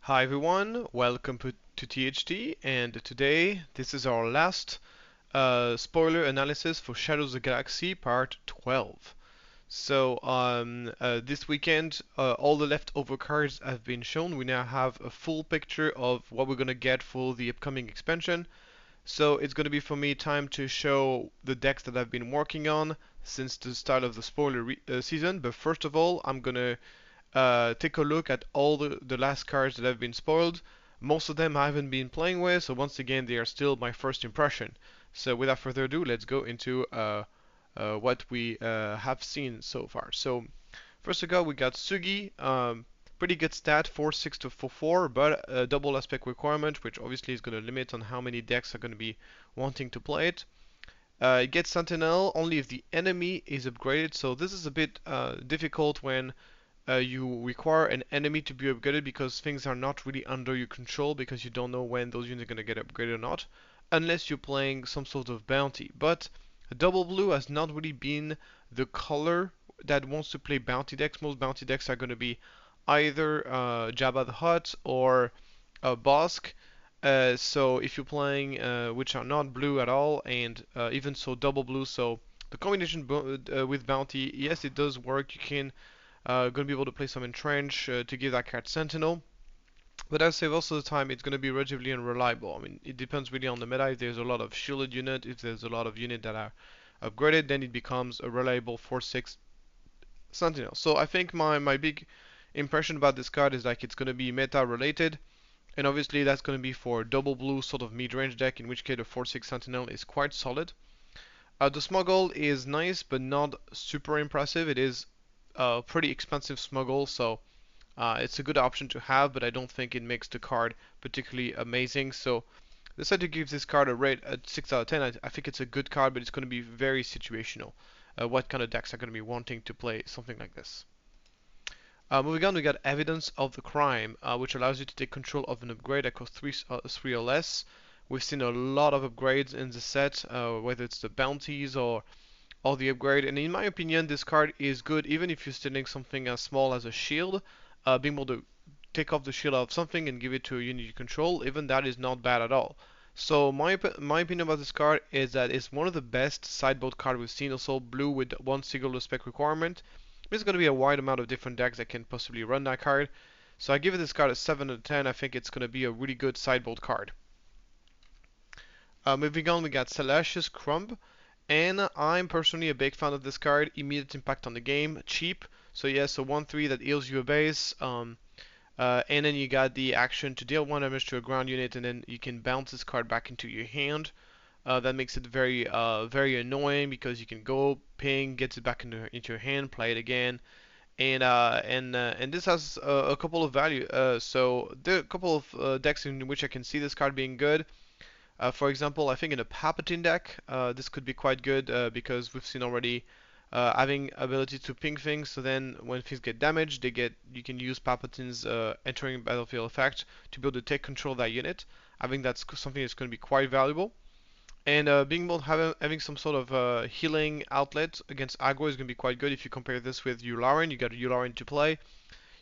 Hi everyone, welcome to THT, and today this is our last spoiler analysis for Shadows of the Galaxy Part 12. This weekend, all the leftover cards have been shown. We now have a full picture of what we're gonna get for the upcoming expansion. So it's gonna be for me time to show the decks that I've been working on since the start of the spoiler season. But first of all, I'm gonna take a look at all the last cards that have been spoiled. Most of them I haven't been playing with, so once again they are still my first impression. So without further ado, let's go into what we have seen so far. So first of all, we got Sugi. Pretty good stat, 4-6 to 4-4, but a double aspect requirement, which obviously is going to limit on how many decks are going to be wanting to play it. It gets Sentinel only if the enemy is upgraded, so this is a bit difficult when you require an enemy to be upgraded because things are not really under your control because you don't know when those units are going to get upgraded or not, unless you're playing some sort of bounty. But double blue has not really been the color that wants to play bounty decks. Most bounty decks are going to be either Jabba the Hutt or Bosk. So if you're playing which are not blue at all, and even so double blue, so the combination with bounty, yes, it does work. You can going to be able to play some entrench to give that card Sentinel. But I'd say most of the time it's going to be relatively unreliable. I mean, it depends really on the meta. If there's a lot of shielded unit, if there's a lot of unit that are upgraded, then it becomes a reliable 4-6 Sentinel. So I think my big impression about this card is like it's going to be meta related. And obviously that's going to be for double blue sort of mid-range deck, in which case the 4-6 Sentinel is quite solid. The smuggle is nice, but not super impressive. It is a pretty expensive smuggle, so it's a good option to have, but I don't think it makes the card particularly amazing. So I decided to give this card a rate at 6 out of 10. I think it's a good card, but it's going to be very situational. What kind of decks are going to be wanting to play something like this? Moving on, we got Evidence of the Crime, which allows you to take control of an upgrade that costs 3 or less. We've seen a lot of upgrades in the set, whether it's the bounties or the upgrade. And in my opinion, this card is good even if you're stealing something as small as a shield. Being able to take off the shield of something and give it to a unit you control, even that is not bad at all. So my opinion about this card is that it's one of the best sideboard cards we've seen. Also blue with one single spec requirement. There's going to be a wide amount of different decks that can possibly run that card. So I give this card a 7 out of 10. I think it's going to be a really good sideboard card. Moving on, we got Salacious Crumb. And I'm personally a big fan of this card. Immediate impact on the game, cheap. So yes, a 1/3 that heals you a base. And then you got the action to deal 1 damage to a ground unit, and then you can bounce this card back into your hand. That makes it very annoying because you can go ping, get it back into your hand, play it again, and this has a couple of value. So there are a couple of decks in which I can see this card being good. For example, I think in a Palpatine deck, this could be quite good because we've seen already having ability to ping things. So then, when things get damaged, you can use Palpatine's entering battlefield effect to be able to take control of that unit. I think that's something that's going to be quite valuable. And being able to having some sort of healing outlet against Aggro is going to be quite good. If you compare this with Yularen, you got Yularen to play.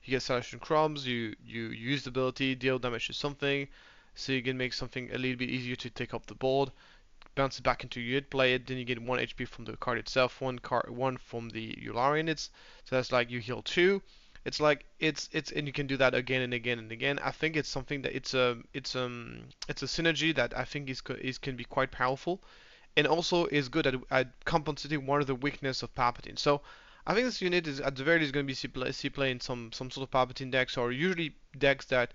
You get Celestial Crumbs. You use the ability, deal damage to something, so you can make something a little bit easier to take up the board, bounce it back into your unit, play it, then you get 1 HP from the card itself, one from the Yularen. So that's like you heal 2. It's like it's and you can do that again and again and again. I think it's something that it's a synergy that I think is can be quite powerful, and also is good at compensating one of the weakness of Palpatine. So I think this unit is at the very least going to be see play in some sort of Palpatine decks, or usually decks that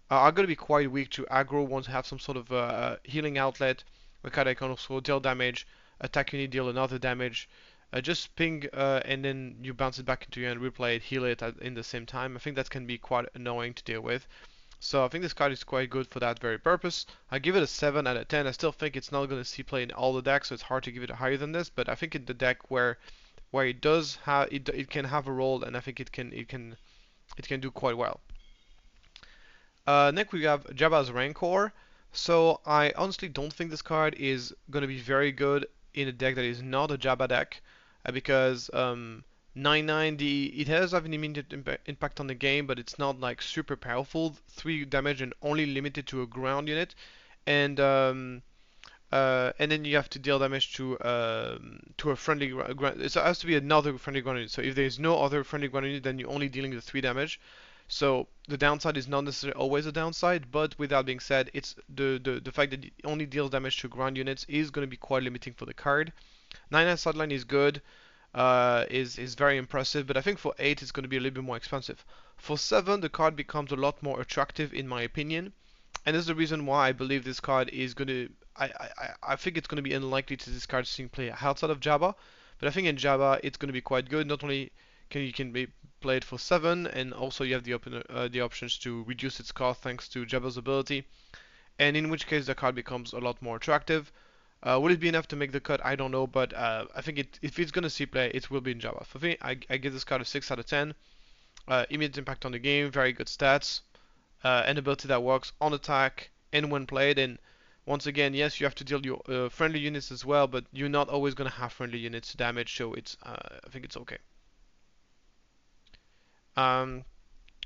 are going to be quite weak to aggro, want to have some sort of healing outlet, a card that can also deal damage, attack unit, deal another damage, just ping and then you bounce it back into you and replay it, heal it in the same time. I think that can be quite annoying to deal with. So I think this card is quite good for that very purpose. I give it a 7 out of 10. I still think it's not going to see play in all the decks, so it's hard to give it higher than this. But I think in the deck where it does have it can have a role, and I think it can do quite well. Next we have Jabba's Rancor. So I honestly don't think this card is going to be very good in a deck that is not a Jabba deck, because 9/9, it does have an immediate impact on the game, but it's not like super powerful. 3 damage and only limited to a ground unit, and then you have to deal damage to a friendly ground. So it has to be another friendly ground unit. So if there's no other friendly ground unit, then you're only dealing the 3 damage. So the downside is not necessarily always a downside, but with that being said, it's the fact that it only deals damage to ground units is going to be quite limiting for the card. 9/9 sideline is good, is very impressive, but I think for 8 it's going to be a little bit more expensive. For 7, the card becomes a lot more attractive in my opinion, and this is the reason why I believe this card is going to. I think it's going to be unlikely to this card seeing play outside of Jabba, but I think in Jabba it's going to be quite good. Not only can be played for 7, and also you have the options to reduce its cost thanks to Jabba's ability, and in which case the card becomes a lot more attractive. Will it be enough to make the cut? I don't know, but I think if it's going to see play, it will be in Jabba. For me, I give this card a 6 out of 10. Immediate impact on the game, very good stats, an ability that works on attack and when played. And once again, yes, you have to deal your friendly units as well, but you're not always going to have friendly units to damage, so I think it's okay. Um,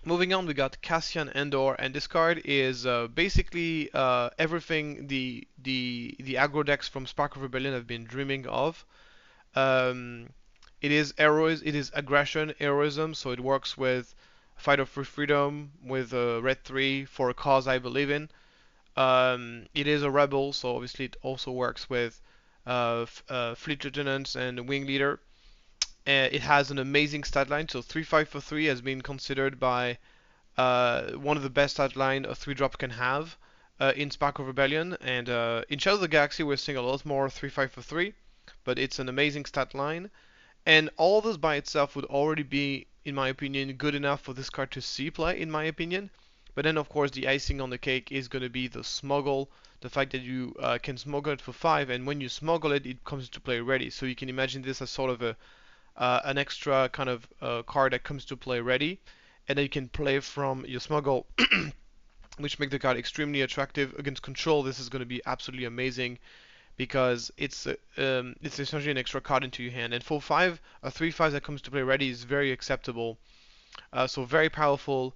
Moving on, we got Cassian Endor, and this card is basically everything the aggro decks from Spark of Rebellion have been dreaming of. Um, it is aggression, heroism, so it works with Fight for Freedom with Red 3 for a cause I believe in. It is a rebel, so obviously it also works with Fleet Lieutenants and Wing Leader. It has an amazing stat line, so 3/5 for 3 has been considered by one of the best stat line a 3-drop can have in Spark of Rebellion, and in Shadow of the Galaxy we're seeing a lot more 3/5 for 3, but it's an amazing stat line. And all this by itself would already be, in my opinion, good enough for this card to see play, in my opinion. But then, of course, the icing on the cake is going to be the smuggle, the fact that you can smuggle it for 5, and when you smuggle it, it comes to play ready. So you can imagine this as sort of an extra kind of card that comes to play ready, and then you can play from your smuggle, which make the card extremely attractive against control. This is going to be absolutely amazing because it's essentially an extra card into your hand. And for 5, a 3/5 that comes to play ready is very acceptable. So very powerful,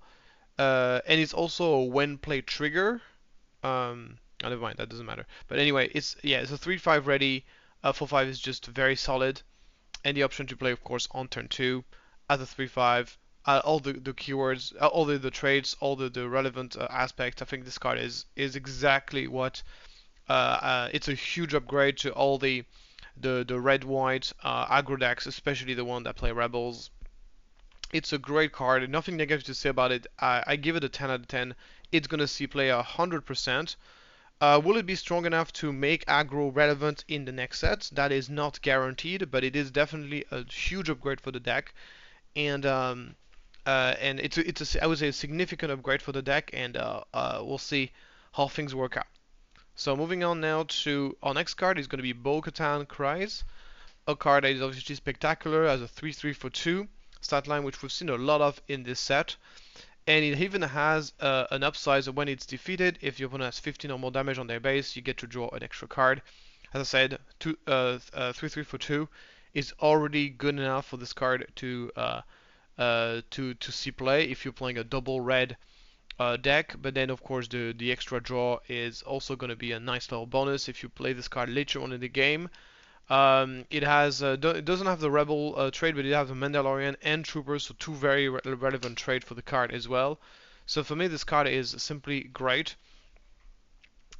and it's also a when play trigger. Oh, never mind, that doesn't matter. But anyway, it's a 3/5 ready. For 5 is just very solid, and the option to play, of course, on turn 2 as a 3/5. All the keywords, all the traits, all the relevant aspects. I think this card is exactly what it's a huge upgrade to all the red white aggro decks, especially the one that play rebels. It's a great card. Nothing negative to say about it. I give it a 10 out of 10. It's gonna see play 100%. Will it be strong enough to make aggro relevant in the next sets? That is not guaranteed, but it is definitely a huge upgrade for the deck, and it's I would say a significant upgrade for the deck, and we'll see how things work out. So moving on now to our next card is going to be Bo-Katan Kryze, a card that is obviously spectacular as a 3/3 for 2 stat line, which we've seen a lot of in this set. And it even has an upsize when it's defeated. If your opponent has 15 or more damage on their base, you get to draw an extra card. As I said, 3/3 for 2 is already good enough for this card to see play if you're playing a double red deck, but then of course the extra draw is also going to be a nice little bonus if you play this card later on in the game. It doesn't have the Rebel trade, but it has the Mandalorian and Troopers, so two very relevant trade for the card as well. So for me, this card is simply great,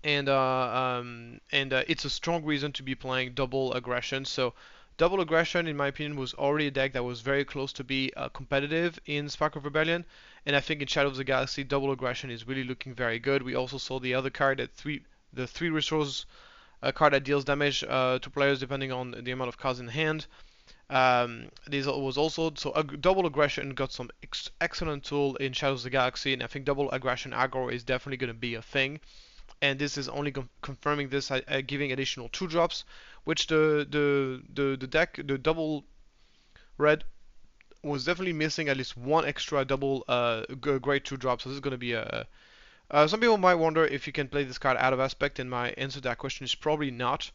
and it's a strong reason to be playing double aggression. So double aggression, in my opinion, was already a deck that was very close to be competitive in Spark of Rebellion, and I think in Shadow of the Galaxy, double aggression is really looking very good. We also saw the other card the 3 resource card that deals damage to players depending on the amount of cards in hand. This was also so double aggression got some excellent tool in Shadows of the Galaxy, and I think double aggression aggro is definitely going to be a thing. And this is only confirming this, giving additional 2-drops, which the deck, the double red, was definitely missing at least one extra double great 2-drop. So this is going to be a some people might wonder if you can play this card out of aspect, and my answer to that question is probably not.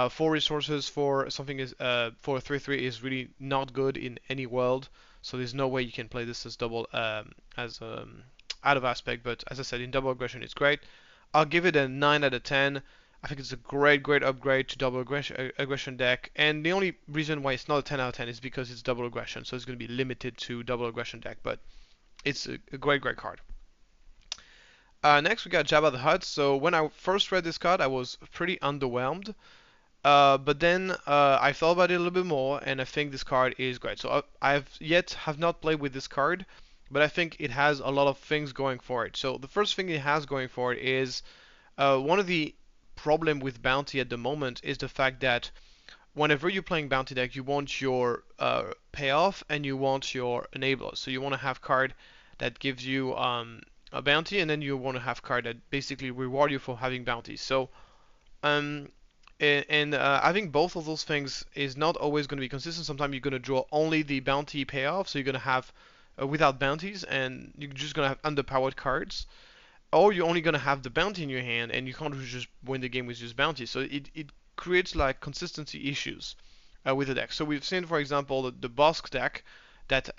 Four resources for something is for a 3/3 is really not good in any world. So there's no way you can play this as double as out of aspect. But as I said, in double aggression, it's great. I'll give it a 9 out of 10. I think it's a great upgrade to double aggression deck. And the only reason why it's not a 10 out of 10 is because it's double aggression. So it's going to be limited to double aggression deck. But it's a great card. Next, we got Jabba the Hutt. So when I first read this card, I was pretty underwhelmed. But then I thought about it a little bit more, and I think this card is great. So have not played with this card, but I think it has a lot of things going for it. So the first thing it has going for it is one of the problem with bounty at the moment is the fact that whenever you're playing bounty deck, you want your payoff and you want your enabler. So you want to have card that gives you a bounty, and then you want to have card that basically reward you for having bounties. So um, and I think both of those things is not always going to be consistent. Sometimes you're going to draw only the bounty payoff, so you're going to have without bounties, and you're just going to have underpowered cards. Or you're only going to have the bounty in your hand, and you can't just win the game with just bounty. So it creates like consistency issues with the deck. So we've seen, for example, the Bosk deck that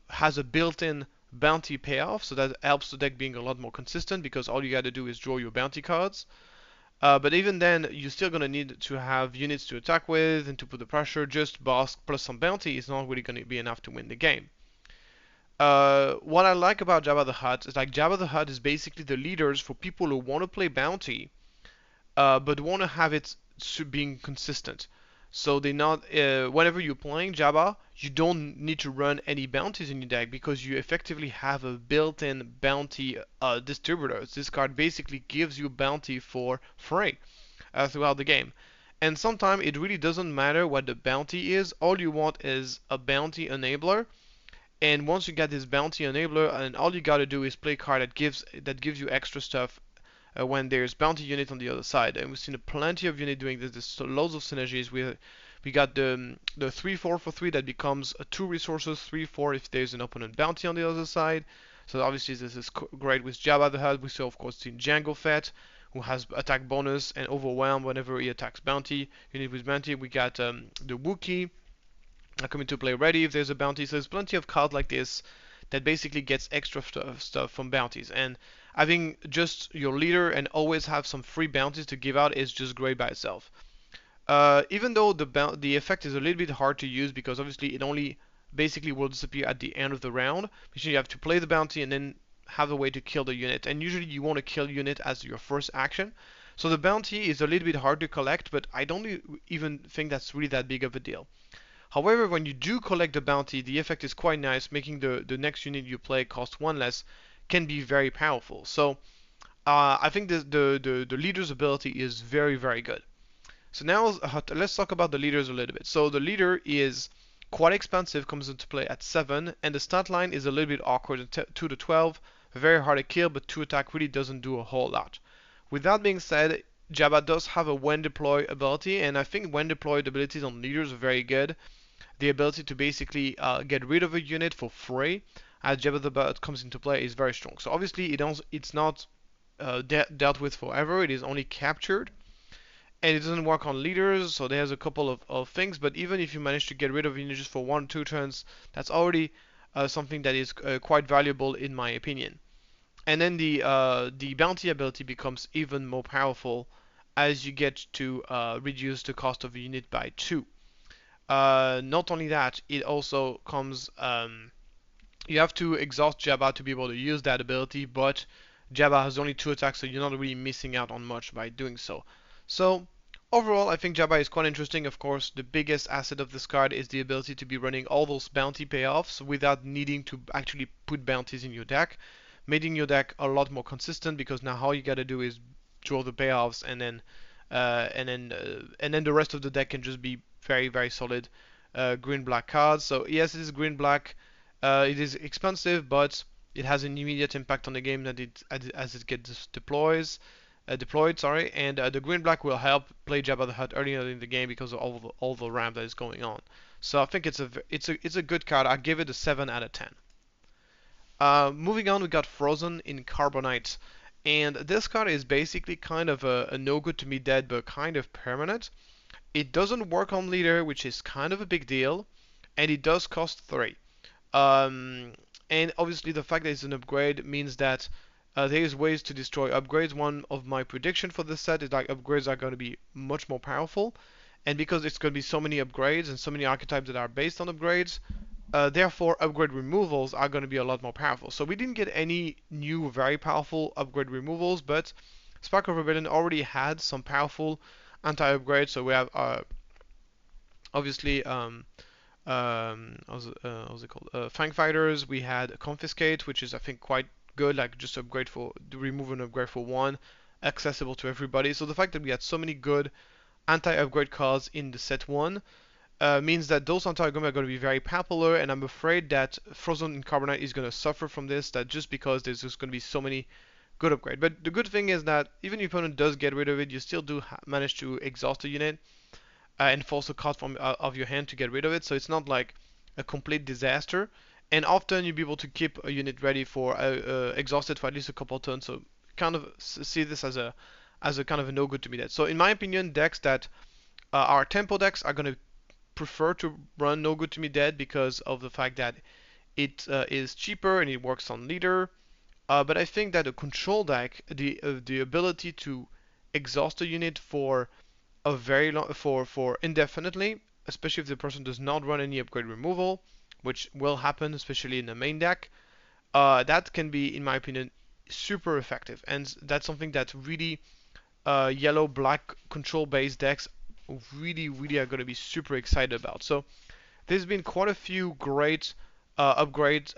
has a built-in bounty payoff, so that helps the deck being a lot more consistent because all you got to do is draw your bounty cards. But even then, you're still going to need to have units to attack with and to put the pressure. Just Bosk plus some bounty is not really going to be enough to win the game. What I like about Jabba the Hutt is like Jabba the Hutt is basically the leaders for people who want to play bounty, but want to have it being consistent. So they not whenever you're playing Jabba, you don't need to run any bounties in your deck because you effectively have a built-in bounty distributor. This card basically gives you bounty for free throughout the game. And sometimes it really doesn't matter what the bounty is. All you want is a bounty enabler. And once you get this bounty enabler, and all you gotta do is play a card that gives you extra stuff when there's bounty unit on the other side. And we've seen plenty of unit doing this. There's loads of synergies. We got the 3/4 for 3 that becomes a 2 resources 3/4 if there's an opponent bounty on the other side. So obviously this is great with Jabba the Hutt. We saw of course in Jango Fett, who has attack bonus and overwhelm whenever he attacks bounty unit with bounty. We got the Wookiee coming to play ready if there's a bounty. So there's plenty of cards like this that basically gets extra stuff from bounties. And having just your leader and always have some free bounties to give out is just great by itself. Even though the effect is a little bit hard to use because obviously it only basically will disappear at the end of the round, which you have to play the bounty and then have a way to kill the unit. And usually you want to kill unit as your first action. So the bounty is a little bit hard to collect, but I don't even think that's really that big of a deal. However, when you do collect the bounty, the effect is quite nice, making the next unit you play cost 1 less, can be very powerful. So I think the leader's ability is very good. So now let's talk about the leaders a little bit. So the leader is quite expensive, comes into play at 7, and the stat line is a little bit awkward, 2 to 12, very hard to kill, but 2 attack really doesn't do a whole lot. With that being said, Jabba does have a when deploy ability, and I think when deployed abilities on leaders are very good. The ability to basically get rid of a unit for free as Jabba the Hutt comes into play is very strong. So obviously it's not dealt with forever, it is only captured. And it doesn't work on leaders, so there's a couple of things, but even if you manage to get rid of units just for 1-2 turns, that's already something that is quite valuable in my opinion. And then the bounty ability becomes even more powerful as you get to reduce the cost of a unit by 2. Not only that, it also comes. You have to exhaust Jabba to be able to use that ability, but Jabba has only 2 attacks, so you're not really missing out on much by doing so. So overall, I think Jabba is quite interesting. Of course, the biggest asset of this card is the ability to be running all those bounty payoffs without needing to actually put bounties in your deck, making your deck a lot more consistent because now all you gotta do is draw the payoffs and then the rest of the deck can just be very solid green-black cards. So yes, it is green-black. It is expensive, but it has an immediate impact on the game that as it gets deployed. Sorry, and the green-black will help play Jabba the Hutt earlier in the game because of all the ramp that is going on. So I think it's a good card. I give it a 7 out of 10. Moving on, we got Frozen in Carbonite. And this card is basically kind of a no good to me dead, but kind of permanent. It doesn't work on leader, which is kind of a big deal, and it does cost 3. Um, and obviously the fact that it's an upgrade means that there's ways to destroy upgrades. One of my prediction for this set is like upgrades are going to be much more powerful, and because it's going to be so many upgrades and so many archetypes that are based on upgrades, therefore upgrade removals are going to be a lot more powerful. So we didn't get any new very powerful upgrade removals, but Spark of Rebellion already had some powerful anti-upgrades. So we have obviously how's it called? Fang Fighters. We had Confiscate, which is I think quite good, like just upgrade for to remove an upgrade for 1, accessible to everybody. So the fact that we had so many good anti-upgrade cards in the set 1 means that those anti-upgrade are going to be very popular, and I'm afraid that Frozen in Carbonite is going to suffer from this, that just because there's just going to be so many good upgrades. But the good thing is that even if your opponent does get rid of it, you still do manage to exhaust a unit and force a card from of your hand to get rid of it. So it's not like a complete disaster. And often you'll be able to keep a unit ready for exhausted for at least a couple of turns. So kind of see this as a kind of a no good to me. That so in my opinion, decks that are tempo decks are going to prefer to run no good to me dead because of the fact that it is cheaper and it works on leader. But I think that a control deck, the ability to exhaust a unit for a very long for indefinitely, especially if the person does not run any upgrade removal, which will happen especially in the main deck. That can be, in my opinion, super effective, and that's something that really yellow black control based decks really are going to be super excited about. So there's been quite a few great upgrades,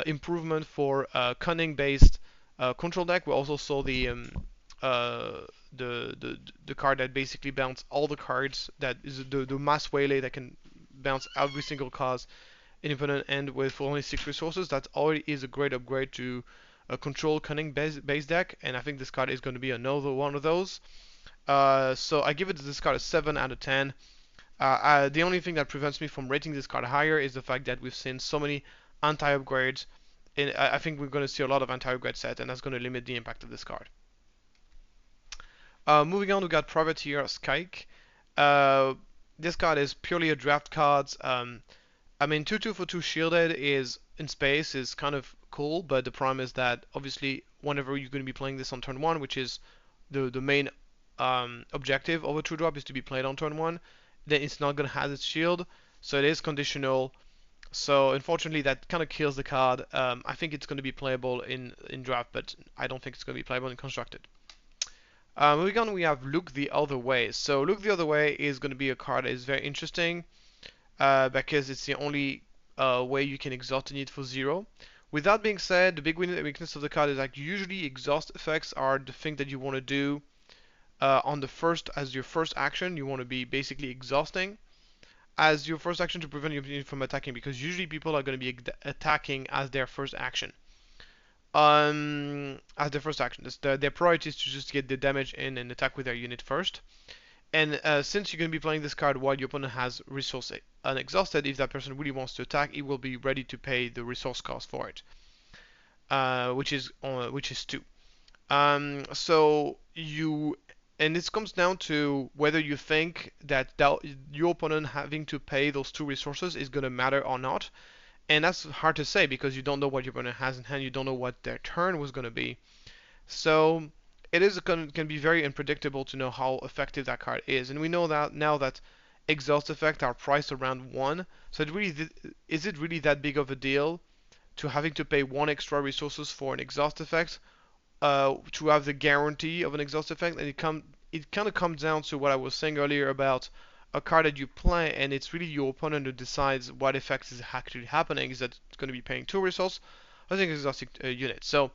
improvement for cunning based control deck. We also saw uh, the card that basically bounce all the cards, that is the mass waylay that can bounce every single card in opponent end with for only 6 resources. That already is a great upgrade to a control cunning base deck, and I think this card is going to be another one of those. So I give it this card a 7 out of 10. The only thing that prevents me from rating this card higher is the fact that we've seen so many anti-upgrades. And I think we're going to see a lot of anti-upgrade set, and that's going to limit the impact of this card. Moving on, we got Privateer Skyke. Uh, this card is purely a draft card. I mean, 2/2 for 2 shielded is in space is kind of cool, but the problem is that obviously whenever you're going to be playing this on turn 1, which is the main objective of a 2-drop is to be played on turn 1, then it's not going to have its shield, so it is conditional. So unfortunately that kind of kills the card. I think it's going to be playable in draft, but I don't think it's going to be playable in constructed. Moving on, we have Look the Other Way. So Look the Other Way is going to be a card that is very interesting because it's the only way you can exhaust a unit for 0. With that being said, the big weakness of the card is like usually exhaust effects are the thing that you want to do on the first as your first action. You want to be basically exhausting as your first action to prevent your opponent from attacking, because usually people are going to be attacking as their first action. As their first action, their priority is to just get the damage in and attack with their unit first. And since you're going to be playing this card while your opponent has resource unexhausted, if that person really wants to attack, it will be ready to pay the resource cost for it, which is 2. So you, and this comes down to whether you think that your opponent having to pay those 2 resources is going to matter or not. And that's hard to say because you don't know what your opponent has in hand, you don't know what their turn was going to be. So it is can be very unpredictable to know how effective that card is. And we know that now that exhaust effects are priced around 1. So is it really that big of a deal to having to pay 1 extra resources for an exhaust effect to have the guarantee of an exhaust effect? And it kind of comes down to what I was saying earlier about a card that you play, and it's really your opponent who decides what effects is actually happening. Is that it's going to be paying 2 resources? I think it's exhausting unit. So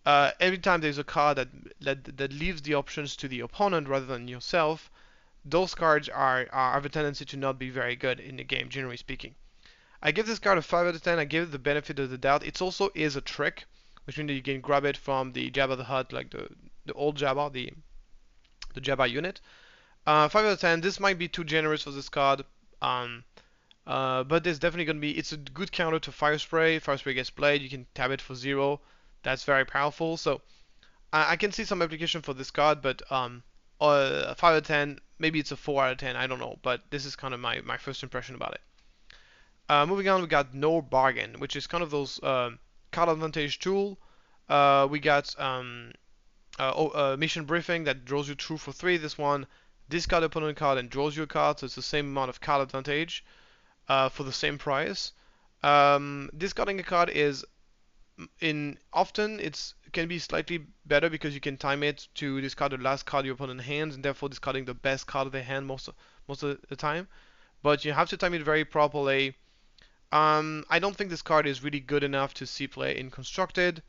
every time there's a card that leaves the options to the opponent rather than yourself, those cards have a tendency to not be very good in the game, generally speaking. I give this card a 5 out of 10. I give it the benefit of the doubt. It also is a trick, which means that you can grab it from the Jabba the Hutt, like the old Jabba, the Jabba unit. 5 out of 10. This might be too generous for this card. But there's definitely going to be, it's a good counter to Fire Spray. Fire Spray gets played, you can tab it for 0. That's very powerful. So I can see some application for this card, but 5 out of 10. Maybe it's a 4 out of 10. I don't know, but this is kind of my first impression about it. Moving on, we got No Bargain, which is kind of those card advantage tool. We got mission briefing that draws you through for 3. This one, discard opponent card and draws you a card, so it's the same amount of card advantage for the same price. Discarding a card is often it's can be slightly better because you can time it to discard the last card your opponent hands and therefore discarding the best card of their hand most of the time. But you have to time it very properly. I don't think this card is really good enough to see play in Constructed.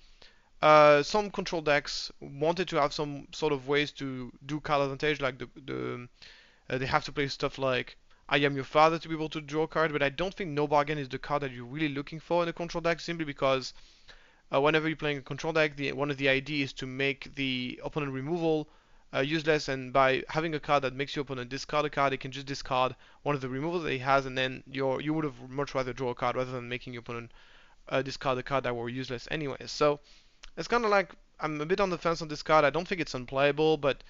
Some control decks wanted to have some sort of ways to do card advantage, like they have to play stuff like I Am Your Father to be able to draw a card, but I don't think No Bargain is the card that you're really looking for in a control deck, simply because whenever you're playing a control deck, one of the ideas is to make the opponent removal useless, and by having a card that makes your opponent discard a card, they can just discard one of the removals that he has, and then you would have much rather draw a card rather than making your opponent discard a card that were useless anyway. So it's kind of like I'm a bit on the fence on this card. I don't think it's unplayable, but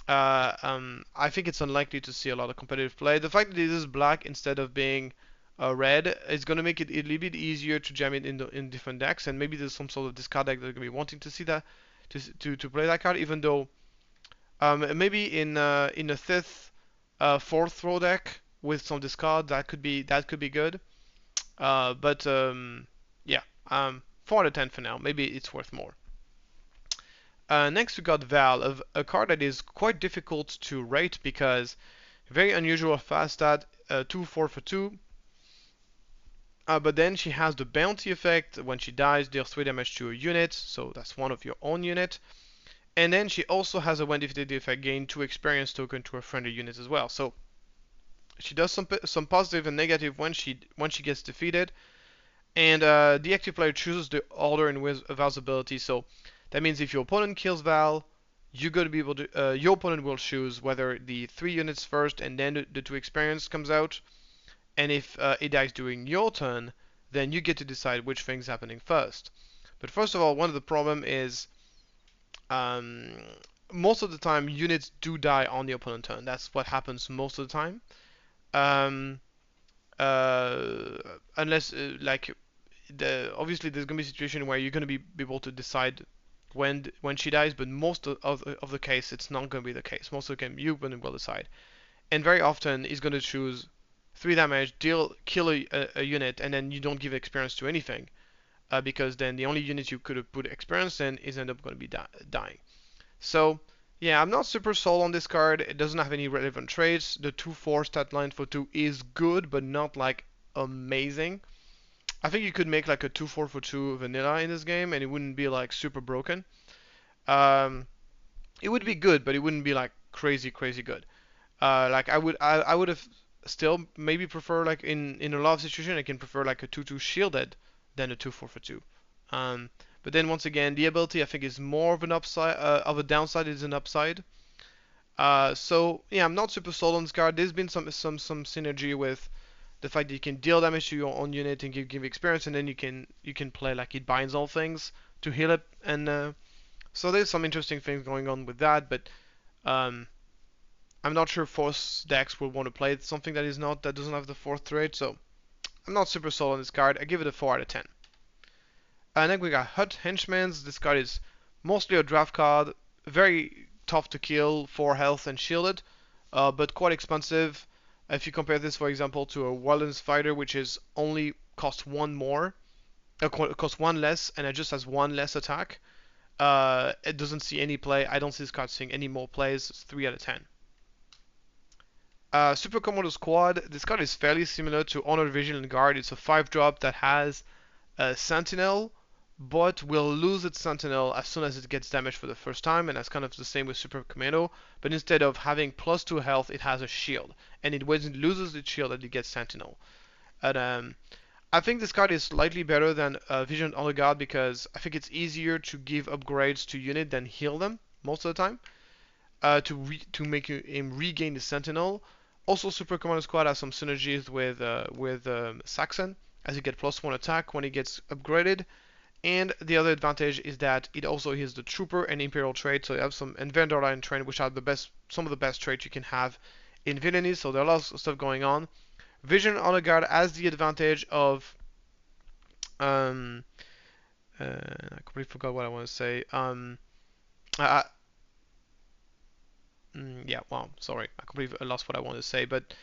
I think it's unlikely to see a lot of competitive play. The fact that it is black instead of being red is going to make it a little bit easier to jam it in different decks, and maybe there's some sort of discard deck that are going to be wanting to see that to play that card, even though maybe in a fifth, fourth throw deck with some discard that could be good. But yeah, 4 out of 10 for now. Maybe it's worth more. Next we got Val, a card that is quite difficult to rate because very unusual fast stat, 2/4 for 2. But then she has the bounty effect. When she dies, deals 3 damage to a unit, so that's one of your own unit. And then she also has a when defeated effect, gain 2 experience token to her friendly units as well. So she does some positive and negative when she gets defeated. And the active player chooses the order in which Val's ability. So that means if your opponent kills Val, you're going to be able to. Your opponent will choose whether the 3 units first and then the 2 experience comes out. And if it dies during your turn, then you get to decide which thing's happening first. But first of all, one of the problem is most of the time units do die on the opponent turn. That's what happens most of the time. Unless like obviously there's gonna be a situation where you're gonna be able to decide when she dies, but most of the case it's not gonna be the case. Most of the time you will decide, and very often he's gonna choose 3 damage, kill a unit, and then you don't give experience to anything, because then the only unit you could have put experience in is end up gonna be dying. So yeah, I'm not super sold on this card. It doesn't have any relevant traits. The 2/4 stat line for 2 is good, but not like amazing. I think you could make like a 2/4 for 2 vanilla in this game, and it wouldn't be like super broken. It would be good, but it wouldn't be like crazy good. Like I would have still maybe prefer, like in a lot of situations I can prefer like a 2/2 shielded than a 2/4 for 2. But then once again, the ability I think is more of an upside, of a downside is an upside. So yeah, I'm not super sold on this card. There's been some synergy with the fact that you can deal damage to your own unit and give experience, and then you can play like it binds all things to heal it, and so there's some interesting things going on with that. But I'm not sure force decks will want to play something that doesn't have the 4th trait. So I'm not super sold on this card. I give it a 4 out of 10. Then we got Hutt Henchmans. This card is mostly a draft card, very tough to kill, 4 health and shielded, but quite expensive. If you compare this, for example, to a Wilderness Fighter, which is only costs 1 more, costs 1 less, and it just has 1 less attack, it doesn't see any play. I don't see this card seeing any more plays. It's 3 out of 10. Super Commando Squad. This card is fairly similar to Honored Vigilant Guard. It's a 5-drop that has a Sentinel, but will lose its Sentinel as soon as it gets damaged for the first time, and that's kind of the same with Super Commando, but instead of having +2 health, it has a shield, and when it loses its shield, it gets Sentinel. And I think this card is slightly better than Vigilant Honor Guard because I think it's easier to give upgrades to unit than heal them most of the time, to make him regain the Sentinel. Also, Super Commando Squad has some synergies with Saxon, as you get +1 attack when he gets upgraded, And the other advantage is that it also has the Trooper and Imperial trait, so you have some and Vendor Line train, which are some of the best traits you can have in villainy. So there are lots of stuff going on. Vision Honor Guard has the advantage of um, I completely forgot what I want to say. I, yeah, well, sorry, I completely lost what I wanted to say, but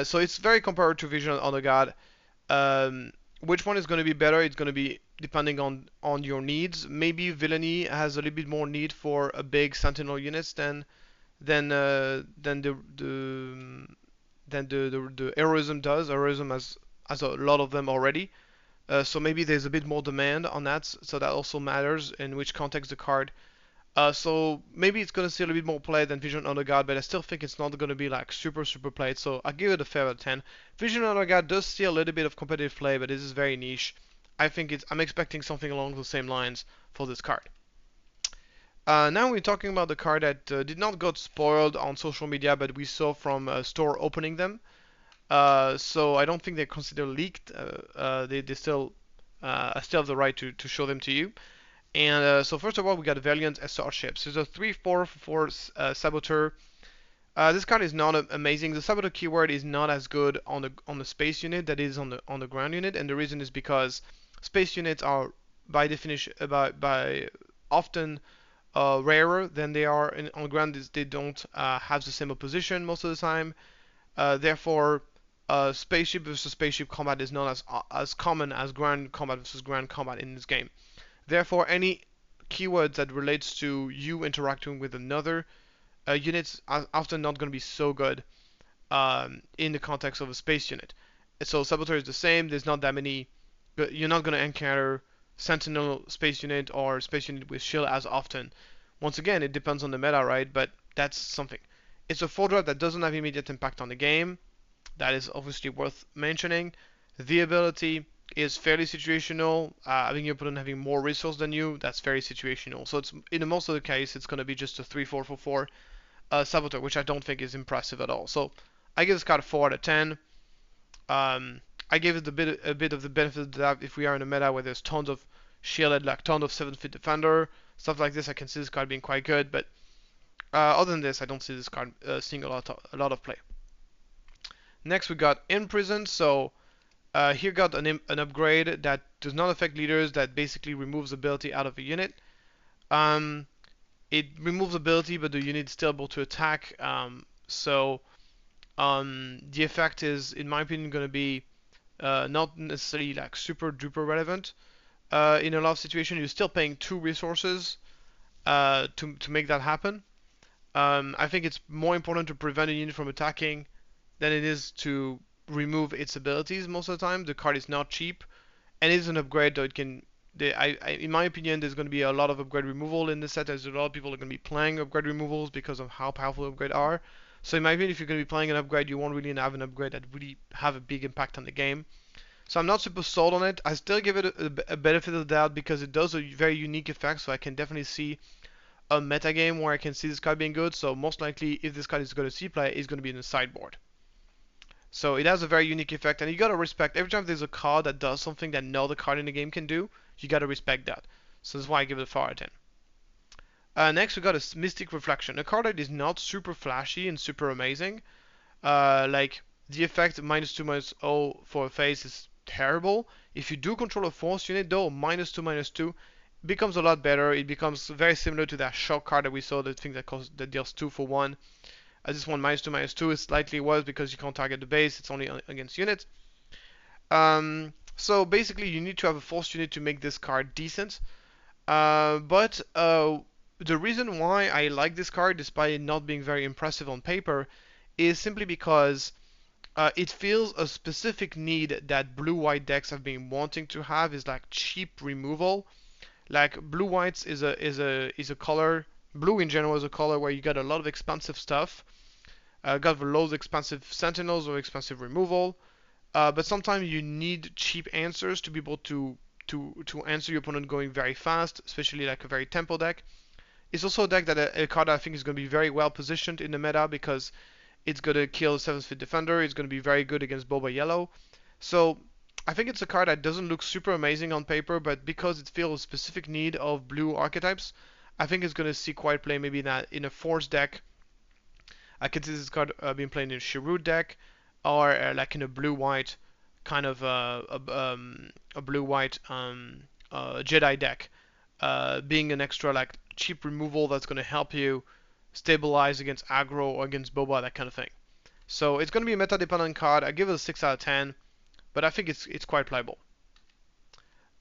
so it's very comparable to Vision Honor Guard. Um, which one is going to be better? It's going to be depending on your needs. Maybe Villainy has a little bit more need for a big Sentinel units than the Heroism does. Heroism has a lot of them already. So maybe there's a bit more demand on that, so that also matters in which context the card. So maybe it's gonna see a little bit more play than Vision Honor Guard, but I still think it's not gonna be like super played. So I give it a fair out of 10. Vision Honor Guard does see a little bit of competitive play, but this is very niche. I'm expecting something along the same lines for this card. Now we're talking about the card that did not got spoiled on social media, but we saw from store opening them. So I don't think they're considered leaked. They still I still have the right to show them to you. And so first of all, we got Valiant SR ships. There's a 3/4 Saboteur. This card is not amazing. The Saboteur keyword is not as good on the space unit that is on the ground unit, and the reason is because space units are by definition by often rarer than they are on ground. They don't have the same opposition most of the time. Therefore, spaceship versus spaceship combat is not as common as ground combat versus ground combat in this game. Therefore, any keywords that relates to you interacting with another units are often not going to be so good in the context of a space unit. So Saboteur is the same. There's not that many. You're not going to encounter Sentinel space unit or space unit with shield as often. Once again, it depends on the meta, right? But that's something. It's a 4-drop that doesn't have immediate impact on the game. That is obviously worth mentioning. The ability is fairly situational. Having your opponent having more resource than you, that's very situational. So it's in most of the case, it's going to be just a 3/4/4 Saboteur, which I don't think is impressive at all. So I give this card a 4 out of 10. I gave it a bit of the benefit of the doubt if we are in a meta where there's tons of shielded, like tons of 7-feet defender, stuff like this. I can see this card being quite good, but other than this, I don't see this card seeing a lot of play. Next, we got Imprisoned. So here got an upgrade that does not affect leaders, that basically removes ability out of a unit. It removes ability, but the unit is still able to attack. So the effect is, in my opinion, going to be not necessarily like super duper relevant. In a lot of situations, you're still paying 2 resources to make that happen. I think it's more important to prevent a unit from attacking than it is to remove its abilities most of the time. The card is not cheap, and it is an upgrade, though it can. In my opinion, there's going to be a lot of upgrade removal in this set. There's a lot of people are going to be playing upgrade removals because of how powerful upgrades are. So in my opinion, if you're going to be playing an upgrade, you won't really have an upgrade that really have a big impact on the game. So I'm not super sold on it. I still give it a benefit of the doubt because it does a very unique effect. So I can definitely see a meta game where I can see this card being good. So most likely, if this card is going to see play, it's going to be in the sideboard. So it has a very unique effect, and you gotta respect every time there's a card that does something that no other card in the game can do. You gotta respect that. So that's why I give it a 4 out of 10. Next, we got a Mystic Reflection, a card that is not super flashy and super amazing. Like the effect -2/-0 for a face is terrible. If you do control a force unit, though, -2/-2 becomes a lot better. It becomes very similar to that shock card that we saw, the thing that deals 2 for 1. This one -2/-2 is slightly worse because you can't target the base. It's only against units. So basically, you need to have a force unit to make this card decent. But the reason why I like this card, despite it not being very impressive on paper, is simply because it fills a specific need that blue-white decks have been wanting to have. Is like cheap removal. Like blue-whites is a color. Blue in general is a color where you got a lot of expensive stuff. Got loads of expensive sentinels or expensive removal, but sometimes you need cheap answers to be able to answer your opponent going very fast, especially like a very tempo deck. It's also a deck that a card I think is going to be very well positioned in the meta because it's going to kill a 7-feet defender. It's going to be very good against Boba Yellow. So I think it's a card that doesn't look super amazing on paper, but because it fills a specific need of blue archetypes, I think it's going to see quite play maybe in a force deck. I can see this card being played in a Shirut deck, or like in a blue-white kind of a blue-white Jedi deck, being an extra like cheap removal that's going to help you stabilize against aggro or against Boba, that kind of thing. So it's going to be a meta-dependent card. I give it a 6 out of 10, but I think it's quite playable.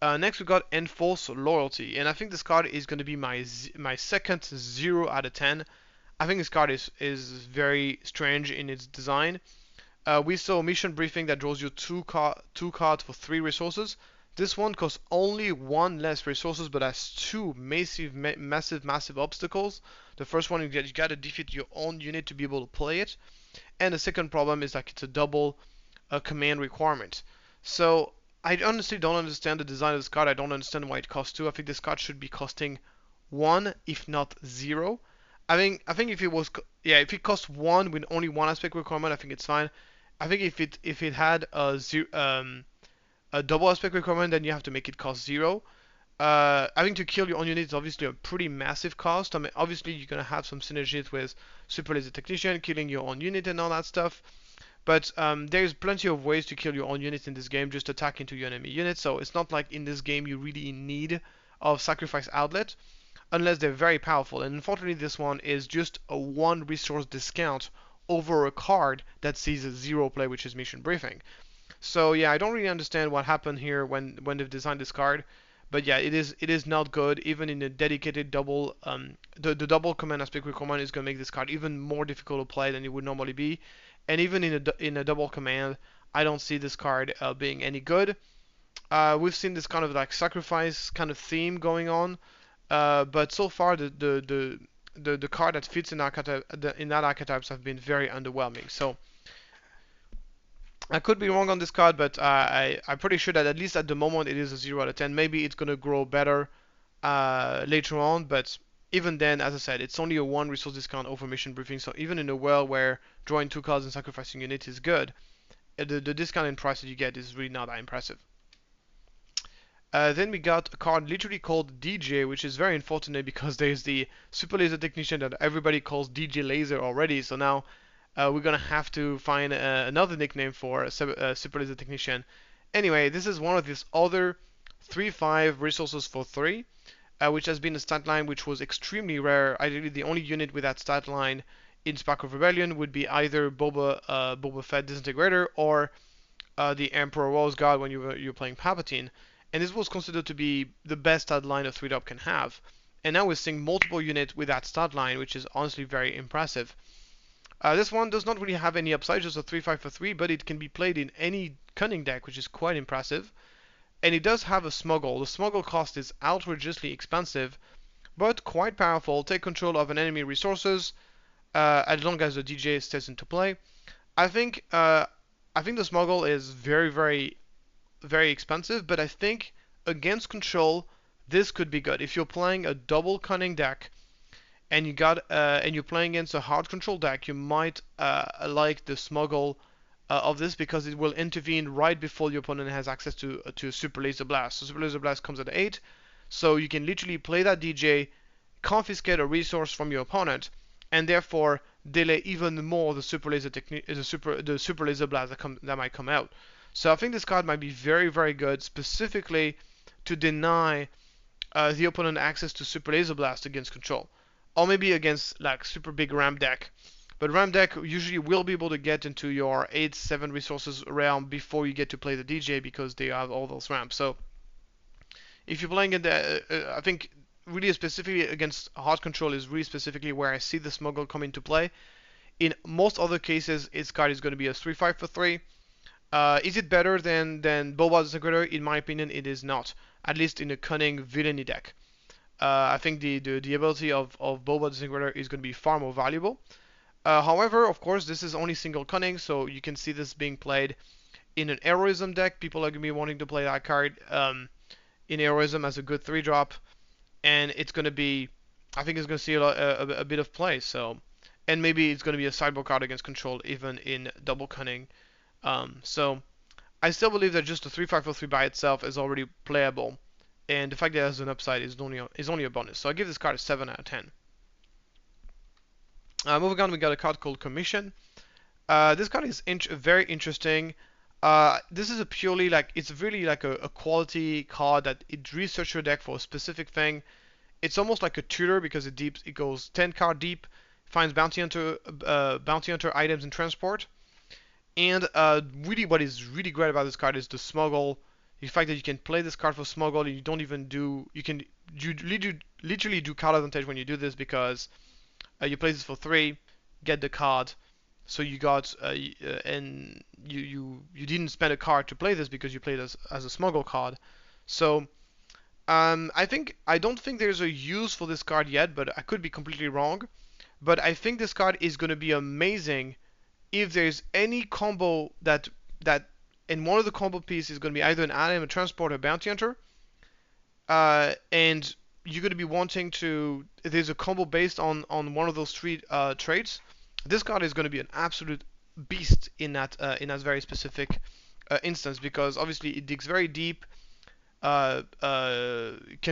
Next we got Enforce Loyalty, and I think this card is going to be my second 0 out of 10. I think this card is very strange in its design. We saw Mission Briefing that draws you two cards for 3 resources. This one costs only 1 less resources, but has 2 massive obstacles. The first one, you got to defeat your own unit to be able to play it, and the second problem is like it's a double command requirement. So I honestly don't understand the design of this card. I don't understand why it costs 2. I think this card should be costing 1, if not 0. I think if it was if it costs 1 with only 1 aspect requirement, I think it's fine. I think if it had a double aspect requirement, then you have to make it cost 0. I think to kill your own unit is obviously a pretty massive cost. I mean, obviously you're gonna have some synergies with Super Laser Technician, killing your own unit and all that stuff. But there's plenty of ways to kill your own units in this game, just attack into your enemy unit. So it's not like in this game you really need of sacrifice outlet, unless they're very powerful. And unfortunately, this one is just a 1 resource discount over a card that sees a 0 play, which is Mission Briefing. So yeah, I don't really understand what happened here when they've designed this card. But yeah, it is not good. Even in a dedicated double, the double command aspect requirement is going to make this card even more difficult to play than it would normally be. And even in a double command, I don't see this card being any good. We've seen this kind of like sacrifice kind of theme going on, but so far the card that fits in that archetypes have been very underwhelming. So I could be wrong on this card, but I'm pretty sure that at least at the moment it is a 0 out of 10. Maybe it's going to grow better later on, but even then, as I said, it's only a 1 resource discount over Mission Briefing, so even in a world where drawing 2 cards and sacrificing unit is good, the discount in price that you get is really not that impressive. Then we got a card literally called DJ, which is very unfortunate because there's the Super Laser Technician that everybody calls DJ Laser already, so now we're gonna have to find another nickname for Super Laser Technician. Anyway, this is one of these other 3/5 resources for 3, which has been a stat line which was extremely rare. Ideally, the only unit with that stat line in Spark of Rebellion would be either Boba Fett Disintegrator or the Emperor Rose Guard when you're playing Palpatine. And this was considered to be the best stat line a 3-drop can have. And now we're seeing multiple units with that stat line, which is honestly very impressive. This one does not really have any upside, just a 3/5 for 3, but it can be played in any cunning deck, which is quite impressive. And it does have a smuggle. The smuggle cost is outrageously expensive, but quite powerful. Take control of an enemy resources, as long as the DJ stays into play. I think the smuggle is very expensive, but I think against control, this could be good. If you're playing a double cunning deck, and you're playing against a hard control deck, you might like the smuggle of this because it will intervene right before your opponent has access to Super Laser Blast. So Super Laser Blast comes at 8, so you can literally play that DJ, confiscate a resource from your opponent, and therefore delay even more the Super Laser Blast that might come out. So I think this card might be very good, specifically to deny the opponent access to Super Laser Blast against control. Or maybe against like super big ramp deck. But ramp deck usually will be able to get into your 8-7 resources realm before you get to play the DJ because they have all those ramps. So if you're playing it, I think really specifically against hard control is really specifically where I see the smuggle come into play. In most other cases, its card is going to be a 3/5 for 3. Is it better than Boba Disintegrator? In my opinion, it is not. At least in a cunning villainy deck. I think the ability of Boba Disintegrator is going to be far more valuable. However, of course, this is only single cunning, so you can see this being played in an heroism deck. People are going to be wanting to play that card in heroism as a good 3-drop, and it's going to be, I think it's going to see a bit of play. So, and maybe it's going to be a sideboard card against control even in double cunning. So I still believe that just the 3-5-4-3 by itself is already playable, and the fact that it has an upside is only a bonus. So I give this card a 7 out of 10. Moving on, we got a card called Commission. This card is very interesting. This is a purely like it's really like a quality card that it researches your deck for a specific thing. It's almost like a tutor because it goes 10 card deep, finds bounty hunter items in transport, and really what is really great about this card is the smuggle. The fact that you can play this card for smuggle, and you don't even do you literally do card advantage when you do this because you play this for 3, get the card. So you got and you didn't spend a card to play this because you played as a smuggle card. So I don't think there's a use for this card yet, but I could be completely wrong. But I think this card is going to be amazing if there's any combo that and one of the combo pieces is going to be either an item, a transport, or a bounty hunter, and you're going to be wanting to. There's a combo based on one of those 3 traits. This card is going to be an absolute beast in that very specific instance because obviously it digs very deep, can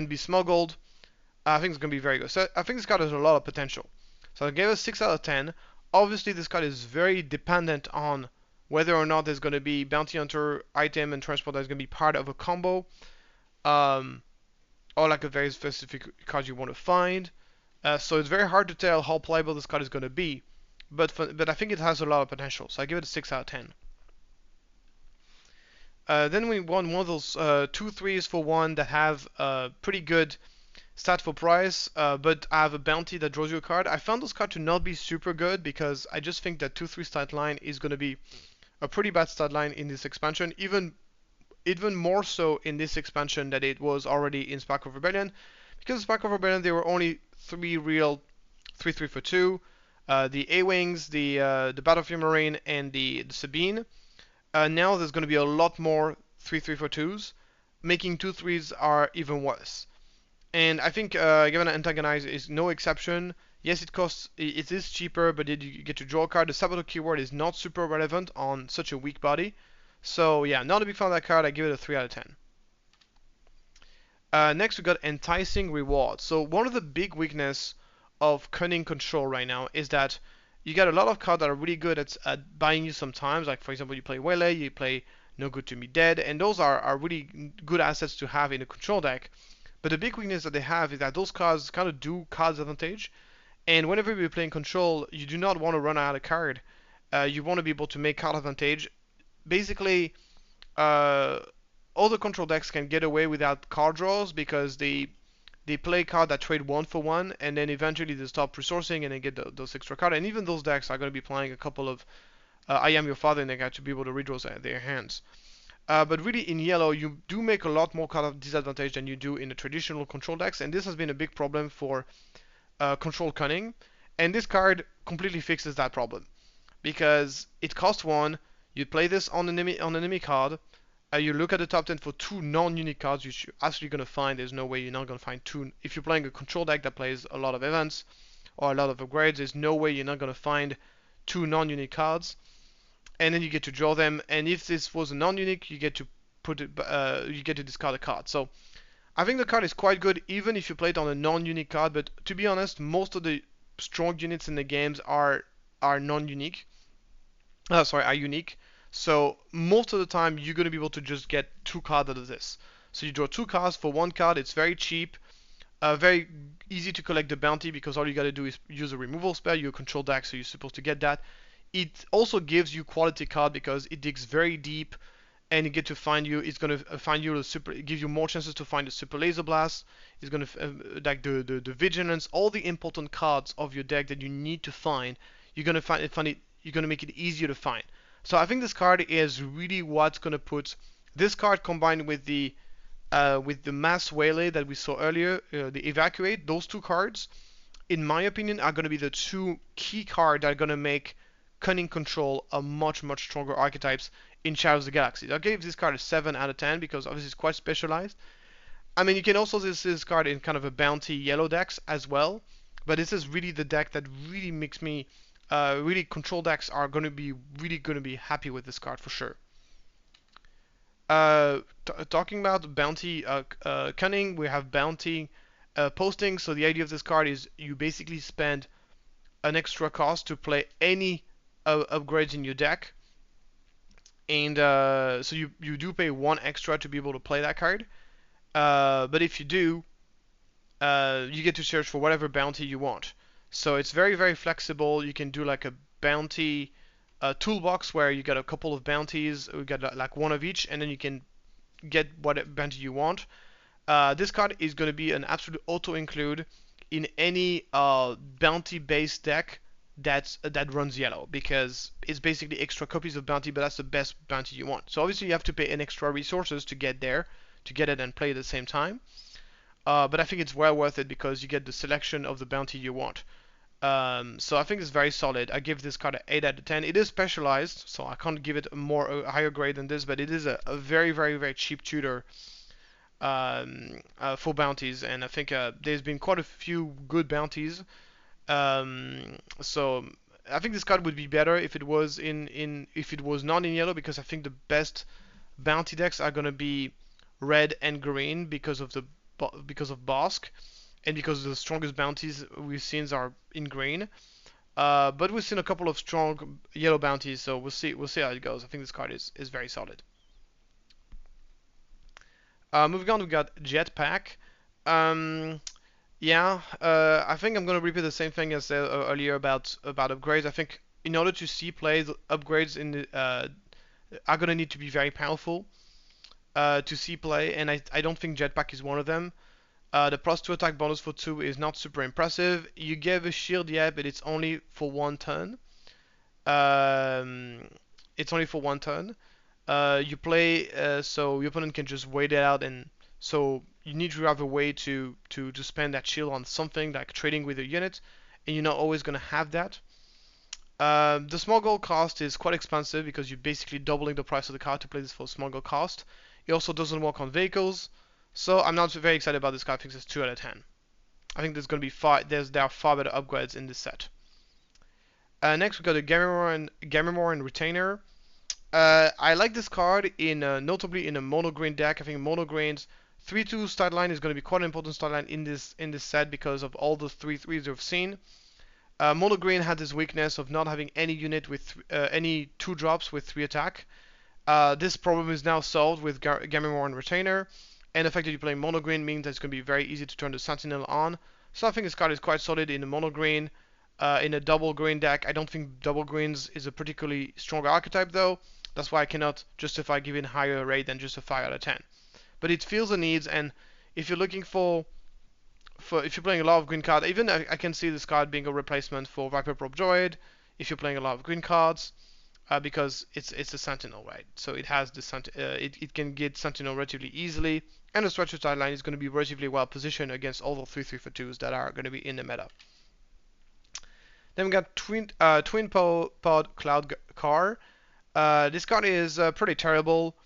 be smuggled. I think it's going to be very good. So I think this card has a lot of potential. So I gave it a 6 out of 10. Obviously, this card is very dependent on whether or not there's going to be bounty hunter item and transport that's going to be part of a combo, um, or like a very specific card you want to find. So it's very hard to tell how playable this card is going to be, but I think it has a lot of potential. So I give it a 6 out of 10. Then we want one of those 2/3s for 1 that have pretty good stat for price, but I have a bounty that draws you a card. I found this card to not be super good because I just think that 2/3 stat line is going to be a pretty bad stat line in this expansion, even more so in this expansion than it was already in Spark of Rebellion. Because in Spark of Rebellion there were only 3 real 3/3 for 2, the A-Wings, the Battlefield Marine, and the Sabine. Now there's going to be a lot more 3/3 for 2s, making 2/3s are even worse. And I think given Antagonize is no exception. Yes, it is cheaper, but you get to draw a card. The Saboteur keyword is not super relevant on such a weak body. So yeah, not a big fan of that card. I give it a 3 out of 10. Next, we got Enticing Reward. So one of the big weakness of Cunning Control right now is that you got a lot of cards that are really good at buying you some times. Like for example, you play Waylay, you play No Good to Me Dead, and those are really good assets to have in a control deck. But the big weakness that they have is that those cards kind of do cards advantage, and whenever you're playing control, you do not want to run out of card. You want to be able to make card advantage. Basically, uh, all the control decks can get away without card draws because they play card that trade 1 for 1, and then eventually they stop resourcing and they get those extra cards. And even those decks are going to be playing a couple of I Am Your Father in their to be able to redraw their hands. But really, in yellow, you do make a lot more card disadvantage than you do in the traditional control decks, and this has been a big problem for control cunning. And this card completely fixes that problem because it costs 1. You play this on enemy card. You look at the top 10 for 2 non-unique cards, which you're actually going to find. There's no way you're not going to find 2. If you're playing a control deck that plays a lot of events or a lot of upgrades, there's no way you're not going to find 2 non-unique cards. And then you get to draw them, and if this was a non-unique, you get to you get to discard a card. So I think the card is quite good, even if you play it on a non-unique card. But to be honest, most of the strong units in the games are non-unique. Are unique. So most of the time, you're gonna be able to just get 2 cards out of this. So you draw 2 cards for 1 card. It's very cheap. Very easy to collect the bounty because all you gotta do is use a removal spell. You're a control deck, so you're supposed to get that. It also gives you quality card because it digs very deep, and you get to find you. It's gonna find you it gives you more chances to find a super laser blast. It's gonna like the vigilance, all the important cards of your deck that you need to find. You're gonna find it. You're gonna make it easier to find. So I think this card is really what's gonna put this card combined with the mass waylay that we saw earlier, the evacuate. Those 2 cards, in my opinion, are gonna be the 2 key cards that are gonna make Cunning Control a much stronger archetypes in Shadows of the Galaxy. I gave this card a 7 out of 10 because obviously it's quite specialized. I mean, you can also use this card in kind of a bounty yellow decks as well, but this is really the deck that really makes me really control decks are going to be happy with this card for sure. Talking about bounty cunning, we have bounty posting. So the idea of this card is you basically spend an extra cost to play any upgrades in your deck, and so you do pay one extra to be able to play that card. But if you do, you get to search for whatever bounty you want. So it's very, very flexible. You can do like a bounty toolbox where you got a couple of bounties. We got like one of each, and then you can get what bounty you want. This card is going to be an absolute auto include in any bounty-based deck that runs yellow, because it's basically extra copies of bounty, but that's the best bounty you want. So obviously you have to pay an extra resources to get there, to get it and play at the same time. But I think it's well worth it because you get the selection of the bounty you want. So I think it's very solid. I give this card an 8 out of 10. It is specialized, so I can't give it a higher grade than this, but it is a very, very, very cheap tutor for bounties, and I think there's been quite a few good bounties. So I think this card would be better if it was if it was not in yellow, because I think the best bounty decks are gonna be red and green because of Bosk, and because the strongest bounties we've seen are in green. But we've seen a couple of strong yellow bounties, so we'll see how it goes. I think this card is very solid. Moving on, we got Jetpack. Yeah, I think I'm gonna repeat the same thing as earlier about upgrades. I think in order to see play, the upgrades in the are gonna need to be very powerful to see play, and I don't think Jetpack is one of them. The plus 2 attack bonus for 2 is not super impressive. You give a shield, yeah, but it's only for one turn. Um, it's only for one turn. You play so your opponent can just wait it out, and so you need to have a way to spend that shield on something like trading with a unit, and you're not always gonna have that. The small gold cost is quite expensive because you're basically doubling the price of the card to play this for small gold cost. It also doesn't work on vehicles, so I'm not very excited about this card. I think it's 2 out of 10. I think there's gonna be there are far better upgrades in this set. Next we got a Gamemore and Retainer. I like this card in notably in a mono green deck. I think mono green's 3/2 stat line is going to be quite an important stat line in this set because of all the 3/3s we've seen. Mono green had this weakness of not having any unit with any 2 drops with 3 attack. This problem is now solved with Gamemore and Retainer, and the fact that you play mono green means that it's going to be very easy to turn the Sentinel on. So I think this card is quite solid in a mono green. In a double green deck, I don't think double greens is a particularly strong archetype though. That's why I cannot justify giving higher rate than just a 5 out of 10. But it fills the needs, and if you're looking for if you're playing a lot of green cards, even I can see this card being a replacement for Viper Probe Droid if you're playing a lot of green cards, because it's a Sentinel, right? So it has the it can get Sentinel relatively easily, and the Stretcher sideline is going to be relatively well positioned against all the 3/3 for 2s that are going to be in the meta. Then we got Twin Pod Cloud Car. This card is pretty terrible.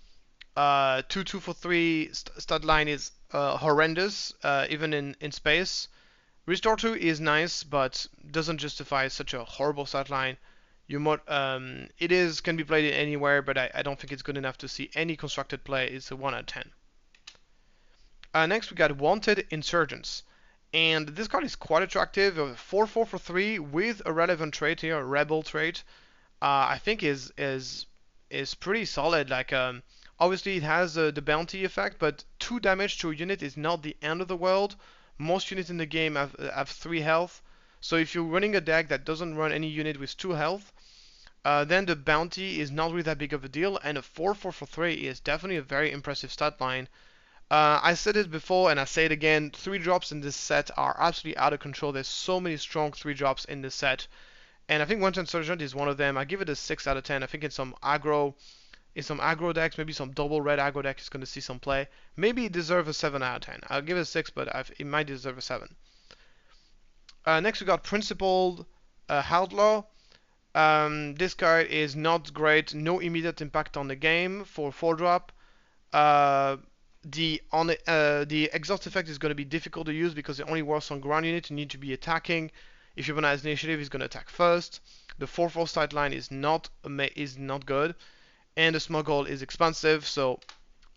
2/2 for 3 stud line is horrendous, even in space. Restore 2 is nice, but doesn't justify such a horrible stat line. Can be played anywhere, but I don't think it's good enough to see any constructed play. It's a 1 out of 10. Next we got Wanted Insurgents. And this card is quite attractive. 4/4 for 3 with a relevant trait here, a rebel trait. I think is pretty solid. Like obviously it has the bounty effect, but 2 damage to a unit is not the end of the world. Most units in the game have 3 health. So if you're running a deck that doesn't run any unit with 2 health, then the bounty is not really that big of a deal, and a 4/4 for 3 is definitely a very impressive stat line. I said it before and I say it again, 3 drops in this set are absolutely out of control. There's so many strong 3 drops in this set. And I think Wanted Insurgent is one of them. I give it a 6 out of 10. I think in some aggro decks, maybe some double red aggro deck is going to see some play. Maybe it deserves a 7 out of 10. I'll give it a 6, but it might deserve a 7. Next we got Principled Outlaw. This card is not great. No immediate impact on the game for 4 drop. The exhaust effect is going to be difficult to use because it only works on ground units. You need to be attacking. If your opponent has initiative, he's going to attack first. The 4/4 sight line is not good, and the smuggle is expensive. So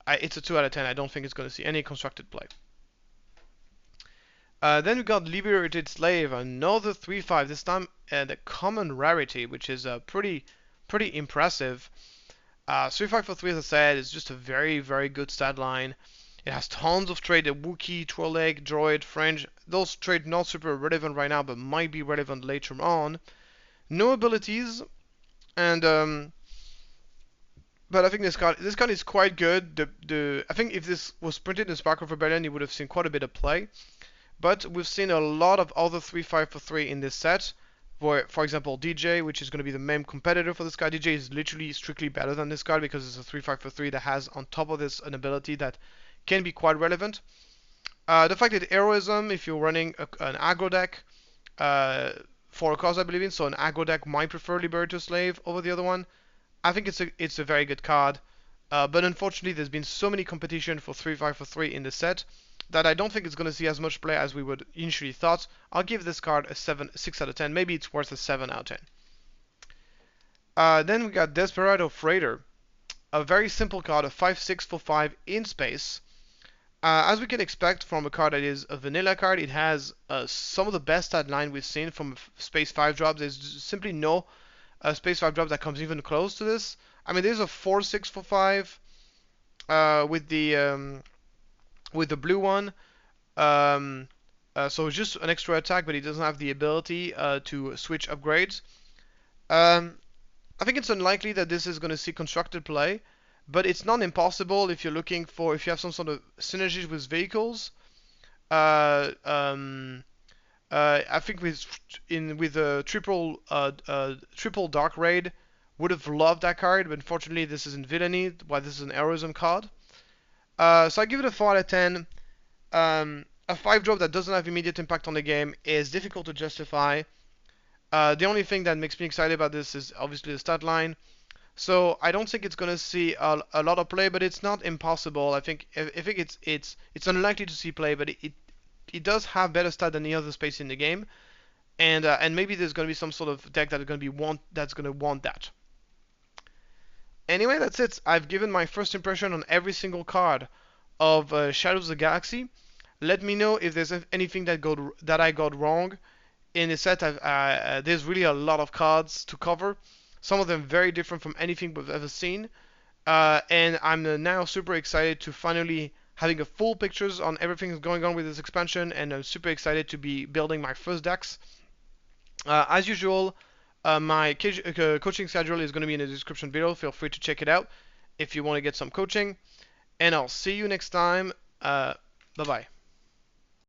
it's a 2 out of 10. I don't think it's going to see any constructed play. Then we got Liberated Slave, another 3/5. This time the common rarity, which is pretty impressive. 3/5 for 3, as I said, is just a very good stat line. It has tons of trade, a Wookiee, Troll-Egg, Droid, Fringe. Those trade not super relevant right now, but might be relevant later on. No abilities, and but I think this card is quite good. I think if this was printed in Spark of Rebellion, you would have seen quite a bit of play. But we've seen a lot of other 3/5 for 3 in this set. For example, DJ, which is going to be the main competitor for this card. DJ is literally strictly better than this card because it's a 3/5 for 3 that has on top of this an ability that can be quite relevant. The fact that heroism, if you're running an aggro deck, for a cause I believe in, so an aggro deck might prefer Liberator Slave over the other one. I think it's a very good card. But unfortunately, there's been so many competition for 3/5 for 3 in the set that I don't think it's going to see as much play as we would initially thought. I'll give this card a 6 out of 10. Maybe it's worth a 7 out of 10. Then we got Desperado Freighter, a very simple card, a 5/6 for 5 in space. As we can expect from a card that is a vanilla card, it has some of the best stat line we've seen from Space 5 drops. There's simply no Space 5 drop that comes even close to this. I mean, there's a 4/6 for 5 with the blue one. So it's just an extra attack, but it doesn't have the ability to switch upgrades. I think it's unlikely that this is going to see constructed play, but it's not impossible if you're looking for, if you have some sort of synergies with vehicles. I think with a triple Dark Raid, would have loved that card, but unfortunately this isn't villainy, while this is an heroism card. So I give it a 4 out of 10. A 5 drop that doesn't have immediate impact on the game is difficult to justify. The only thing that makes me excited about this is obviously the stat line. So I don't think it's going to see a lot of play, but it's not impossible. I think it's unlikely to see play, but it does have better stat than the other space in the game, and maybe there's going to be some sort of deck that's going to want that. Anyway, that's it. I've given my first impression on every single card of Shadows of the Galaxy. Let me know if there's anything that I got wrong. In the set, there's really a lot of cards to cover. Some of them very different from anything we've ever seen. And I'm now super excited to finally having a full pictures on everything that's going on with this expansion, and I'm super excited to be building my first decks. As usual, my coaching schedule is going to be in the description below. Feel free to check it out if you want to get some coaching. And I'll see you next time. Bye-bye.